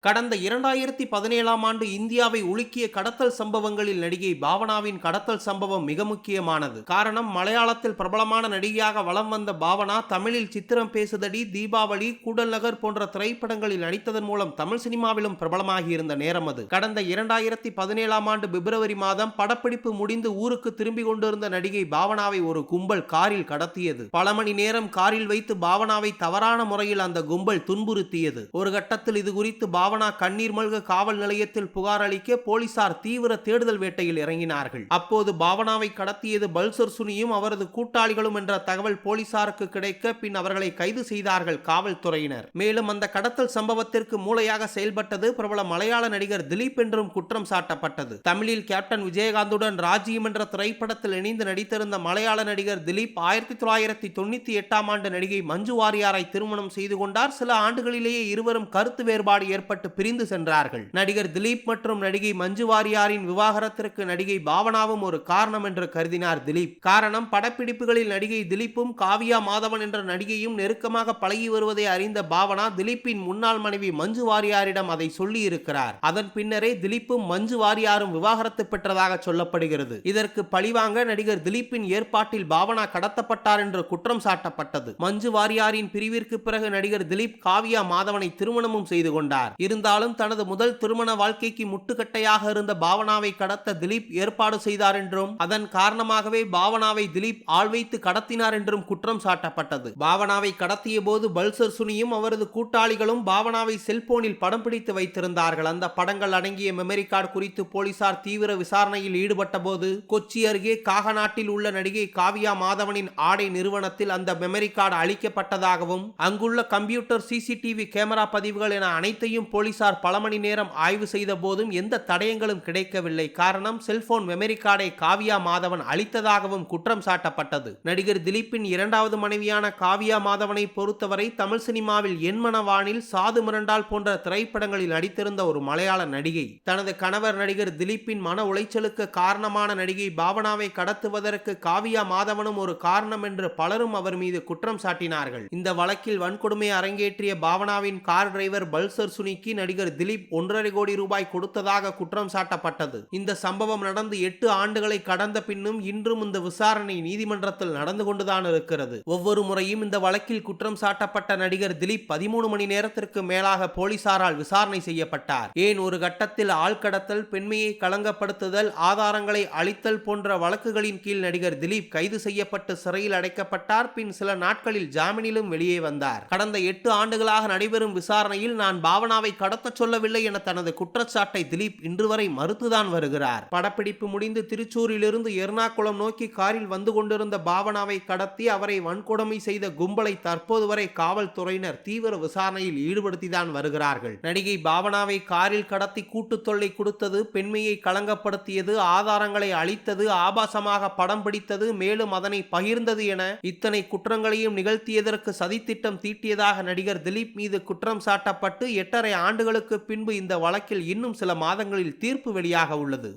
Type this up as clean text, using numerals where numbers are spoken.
கடந்த 2017ஆம் ஆண்டு இந்தியாவை உலுக்கிய கடத்தல் சம்பவங்களில் நடிகை பாவனாவின் கடத்தல் சம்பவம் மிக முக்கியமானது. காரணம், மலையாளத்தில் பிரபலமான நடிகையாக வலம் வந்த பாவனா தமிழில் சித்திரம் பேசுதடி, தீபாவளி, கூடல் நகர் போன்ற திரைப்படங்களில் நடித்ததன் மூலம் தமிழ் சினிமாவிலும் பிரபலமாகியிருந்த நேரம் அது. கடந்த 2017ஆம் ஆண்டு பிப்ரவரி மாதம் படப்பிடிப்பு முடிந்து ஊருக்கு திரும்பிக் கொண்டிருந்த நடிகை பாவனாவை ஒரு கும்பல் காரில் கடத்தியது. பல மணி நேரம் காரில் வைத்து பாவனாவை தவறான முறையில் அந்த கும்பல் துன்புறுத்தியது. ஒரு கட்டத்தில் இது குறித்து பாவனா கண்ணீர் மல்க காவல் நிலையத்தில் புகார் அளிக்க போலீசார் தீவிர தேடுதல் வேட்டையில் இறங்கினார்கள். அப்போது பாவனாவை கடத்தியது பல்சர் சுனியும் அவரது கூட்டாளிகளும் என்ற தகவல் போலீசாருக்கு கிடைக்க பின் அவர்களை கைது செய்தார்கள் காவல்துறையினர். மேலும் அந்த கடத்தல் சம்பவத்திற்கு மூளையாக செயல்பட்டது பிரபல மலையாள நடிகர் திலீப் என்றும் குற்றம் சாட்டப்பட்டது. தமிழில் கேப்டன் விஜயகாந்துடன் ராஜ்யம் என்ற திரைப்படத்தில் இணைந்து நடித்திருந்த மலையாள நடிகர் திலீப் 1998ஆம் ஆண்டு நடிகை மஞ்சு வாரியாரை திருமணம் செய்து கொண்டார். சில ஆண்டுகளிலேயே இருவரும் கருத்து வேறுபாடு ஏற்பட்டு பிரிந்து சென்றார்கள். நடிகர் திலீப் மற்றும் நடிகை மஞ்சு வாரியாரின் விவாகரத்திற்கு நடிகை பாவனாவும் ஒரு காரணம் என்று கருதினார் திலீப். காரணம், படப்பிடிப்புகளில் நடிகை திலீப்பும் காவியா மாதவன் என்ற நடிகையும் நெருக்கமாக பழகி வருவதை அறிந்த பாவனா திலீப்பின் முன்னாள் மனைவி மஞ்சு வாரியாரிடம் அதை சொல்லி இருக்கிறார். அதன் பின்னரே திலீப்பும் மஞ்சு வாரியாரும் விவாகரத்து பெற்றதாக சொல்லப்படுகிறது. இதற்கு பழிவாங்க நடிகர் திலீப்பின் ஏற்பாட்டில் பாவனா கடத்தப்பட்டார் என்று குற்றம் சாட்டப்பட்டது. மஞ்சு வாரியாரின் பிரிவிற்கு பிறகு நடிகர் திலீப் காவியா மாதவனை திருமணமும் செய்து கொண்டார். இருந்தாலும் தனது முதல் திருமண வாழ்க்கைக்கு முட்டுக்கட்டையாக இருந்த பாவனாவை கடத்த திலீப் ஏற்பாடு செய்தார் என்றும் அதன் காரணமாகவே பாவனாவை திலீப் ஆள் வைத்து கடத்தினார் என்றும் குற்றம் சாட்டப்பட்டது. பாவனாவை கடத்திய போது பல்சர் சுனியும் அவரது கூட்டாளிகளும் பாவனாவை செல்போனில் படம் பிடித்து வைத்திருந்தார்கள். அந்த படங்கள் அடங்கிய மெமரி கார்டு குறித்து போலீசார் தீவிர விசாரணையில் ஈடுபட்ட போது கொச்சி அருகே காகநாட்டில் உள்ள நடிகை காவியா மாதவனின் ஆடை நிறுவனத்தில் அந்த மெமரி கார்டு அளிக்கப்பட்டதாகவும் அங்குள்ள கம்ப்யூட்டர், சிசிடிவி கேமரா பதிவுகள் என அனைத்தையும் போலீசார் பல மணி நேரம் ஆய்வு செய்த போதும் எந்த தடயங்களும் கிடைக்கவில்லை. காரணம், செல்போன் மெமரி கார்டை காவியா மாதவன் அளித்ததாகவும் குற்றம் சாட்டப்பட்டது. நடிகர் திலீப்பின் இரண்டாவது மனைவியான காவியா மாதவனை பொறுத்தவரை தமிழ் சினிமாவில் என்மனவானில், சாது மிரண்டால் போன்ற திரைப்படங்களில் நடித்திருந்த ஒரு மலையாள நடிகை. தனது கணவர் நடிகர் திலீப்பின் மன உளைச்சலுக்கு காரணமான நடிகை பாவனாவை கடத்துவதற்கு காவியா மாதவனும் ஒரு காரணம் என்று பலரும் அவர் மீது குற்றம் சாட்டினார்கள். இந்த வழக்கில் வன்கொடுமை அரங்கேற்றிய பாவனாவின் கார் டிரைவர் பல்சர் சுனிக்கு நடிகர் திலீப் 1.5 கோடி ரூபாய் கொடுத்ததாக குற்றம் சாட்டப்பட்டது. இந்த சம்பவம் நடந்து 8 ஆண்டுகளை கடந்த பின்னும் இன்றும் இந்த விசாரணை நீதிமன்றத்தில் நடந்து கொண்டுதான் இருக்கிறது. ஒவ்வொரு முறையும் இந்த வழக்கில் குற்றம் சாட்டப்பட்ட நடிகர் திலீப் 13 மணி நேரத்திற்கு மேலாக போலீசாரால் விசாரணை செய்யப்பட்டார். ஏன் ஒரு கட்டத்தில் ஆள்கடத்தல், பெண்மையை களங்கப்படுத்துதல், ஆதாரங்களை அளித்தல் போன்ற வழக்குகளின் கீழ் நடிகர் திலீப் கைது செய்யப்பட்டு சிறையில் அடைக்கப்பட்டார். பின் சில நாட்களில் ஜாமீனிலும் வெளியே வந்தார். கடந்த 8 ஆண்டுகளாக நடைபெறும் விசாரணையில் நான் பாவனாவை கடத்த சொல்லவில்லை என தனது குற்றச்சாட்டை திலீப் இன்று வரை மறுத்துதான் வருகிறார். படப்பிடிப்பு முடிந்து திருச்சூரிலிருந்து எர்ணாகுளம் நோக்கி காரில் வந்து கொண்டிருந்த பாவனாவை கடத்தி அவரை வன்கொடுமை செய்த கும்பலை தற்போது வரை காவல்துறையினர் தீவிர விசாரணையில் ஈடுபடுத்திதான் வருகிறார்கள். நடிகை பாவனாவை காரில் கடத்தி கூட்டு தொல்லை கொடுத்தது, பெண்மையை களங்கப்படுத்தியது, ஆதாரங்களை அளித்தது, ஆபாசமாக படம் பிடித்தது, மேலும் அதனை பகிர்ந்தது என இத்தனை குற்றங்களையும் நிகழ்த்தியதற்கு சதித்திட்டம் தீட்டியதாக நடிகர் திலீப் மீது குற்றம் சாட்டப்பட்டு 8.5 ஆண்டுகளுக்கு பின்பு இந்த வழக்கில் இன்னும் சில மாதங்களில் தீர்ப்பு வெளியாக உள்ளது.